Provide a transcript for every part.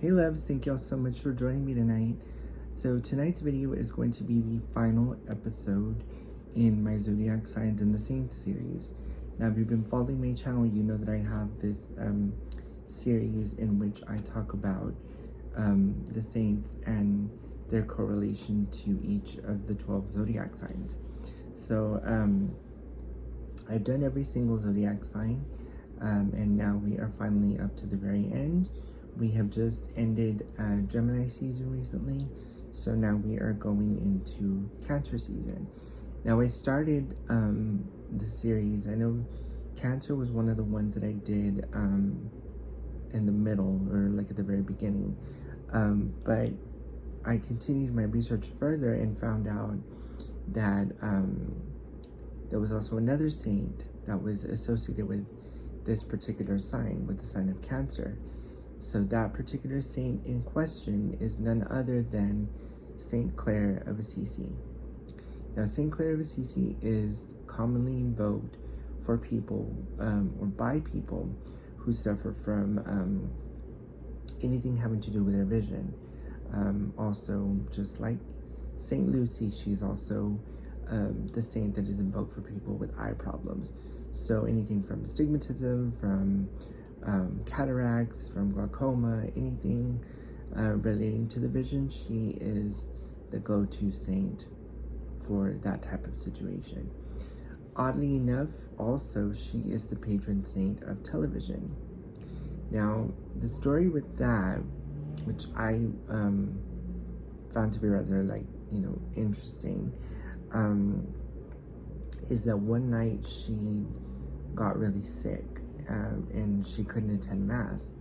Hey loves, thank y'all so much for joining me tonight. So tonight's video is going to be the final episode in my Zodiac Signs and the Saints series. Now if you've been following my channel, you know that I have this series in which I talk about the saints and their correlation to each of the 12 Zodiac signs. So I've done every single Zodiac sign, and now we are finally up to the very end. We have just ended Gemini season recently, so now we are going into Cancer season. Now I started the series, I know Cancer was one of the ones that I did in the middle, or like at the very beginning, but I continued my research further and found out that there was also another saint that was associated with this particular sign, with the sign of Cancer. So that particular saint in question is none other than Saint Clare of Assisi. Now, Saint Clare of Assisi is commonly invoked for people, or by people, who suffer from anything having to do with their vision. Also, just like Saint Lucy, she's also the saint that is invoked for people with eye problems. So anything from astigmatism, from cataracts, from glaucoma, anything relating to the vision, she is the go-to saint for that type of situation. Oddly enough, also, she is the patron saint of television. Now, the story with that, which I found to be rather, interesting, is that one night she got really sick, and she couldn't attend mass,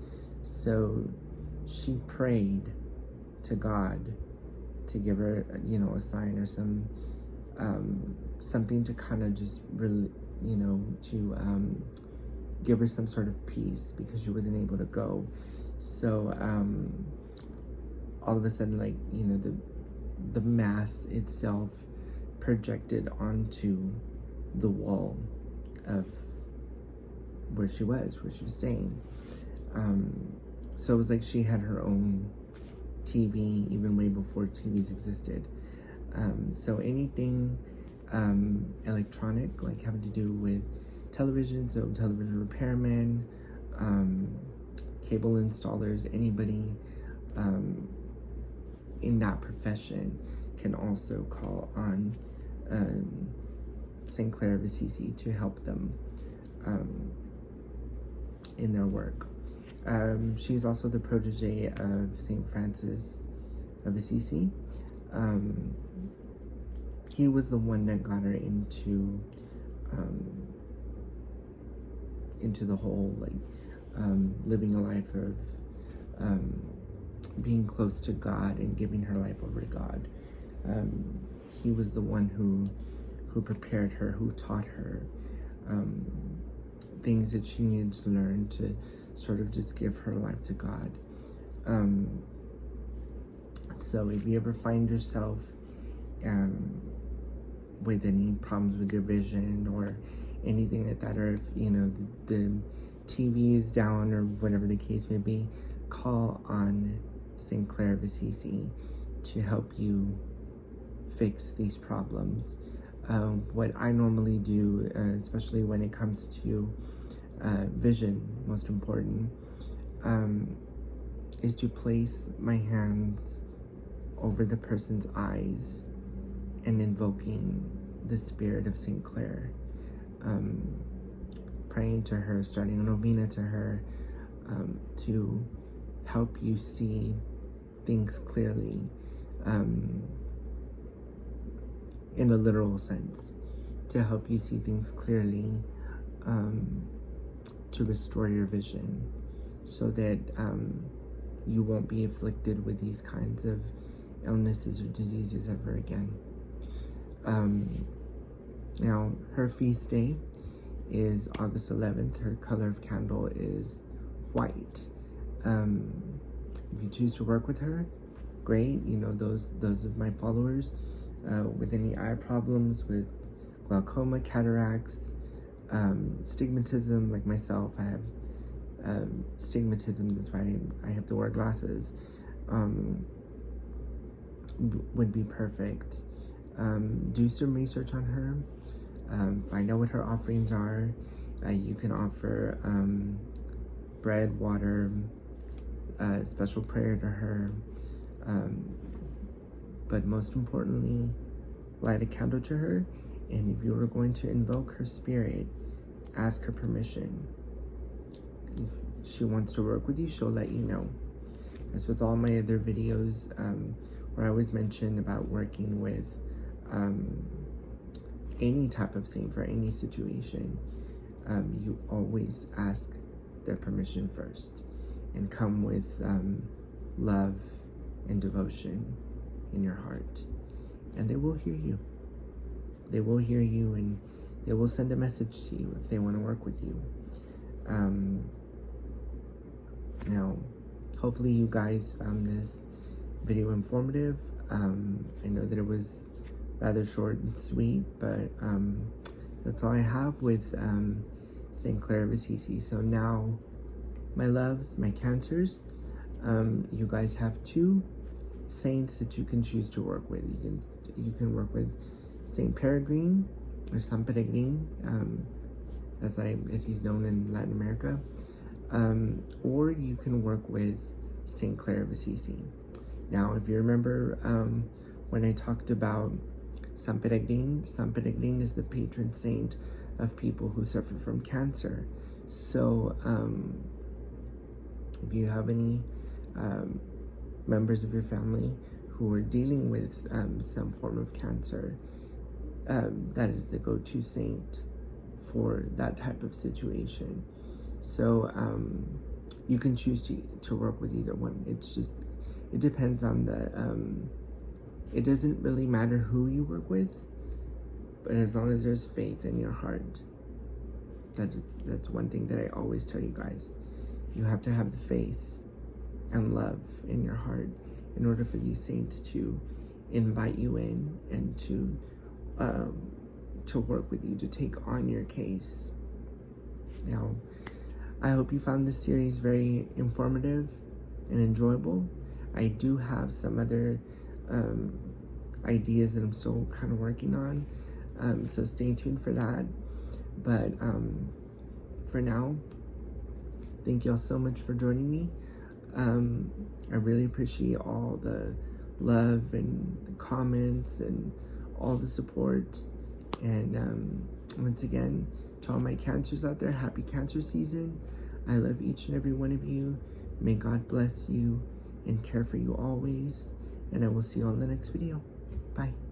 so she prayed to God to give her, a sign or something to kind of just really, to give her some sort of peace, because she wasn't able to go. So all of a sudden, the mass itself projected onto the wall of where she was staying. So it was like she had her own TV, even way before TVs existed. So anything electronic, like having to do with television, so television repairmen, cable installers, anybody in that profession can also call on St. Clare of Assisi to help them in their work. She's also the protege of St. Francis of Assisi. He was the one that got her into the whole living a life of being close to God and giving her life over to God. He was the one who prepared her, who taught her things that she needed to learn to sort of just give her life to God. So if you ever find yourself with any problems with your vision or anything like that, or if the TV is down or whatever the case may be, call on St. Clare of Assisi to help you fix these problems. What I normally do, especially when it comes to vision, most important, is to place my hands over the person's eyes and invoking the spirit of St. Clare, praying to her, starting a novena to her, to help you see things clearly, in a literal sense, to help you see things clearly, to restore your vision, so that you won't be afflicted with these kinds of illnesses or diseases ever again. Now, her feast day is August 11th. Her color of candle is white. If you choose to work with her, great. Those of my followers with any eye problems, with glaucoma, cataracts, astigmatism, like myself, I have stigmatism, that's why I have to wear glasses, would be perfect. Do some research on her, find out what her offerings are. You can offer bread, water, special prayer to her, but most importantly, light a candle to her. And if you are going to invoke her spirit, ask her permission. If she wants to work with you, she'll let you know. As with all my other videos, where I always mention about working with any type of saint for any situation, you always ask their permission first and come with love and devotion in your heart, and they will hear you. They will hear you, and they will send a message to you if they want to work with you. Now, hopefully you guys found this video informative. I know that it was rather short and sweet, but that's all I have with St. Clare of Assisi. So now, my loves, my Cancers, you guys have two saints that you can choose to work with. You can work with Saint Peregrine, or San Peregrine, as he's known in Latin America, or you can work with Saint Clare of Assisi. Now, if you remember when I talked about San Peregrine is the patron saint of people who suffer from cancer. So if you have any members of your family who are dealing with some form of cancer, that is the go-to saint for that type of situation. So you can choose to work with either one. It depends on it doesn't really matter who you work with, but as long as there's faith in your heart. That's one thing that I always tell you guys. You have to have the faith and love in your heart in order for these saints to invite you in and to work with you, to take on your case. Now, I hope you found this series very informative and enjoyable. I do have some other ideas that I'm still kind of working on, so stay tuned for that. But for now, thank y'all so much for joining me. I really appreciate all the love and the comments and all the support. And once again, to all my Cancers out there, happy Cancer season. I love each and every one of you. May God bless you and care for you always. And I will see you on the next video. Bye.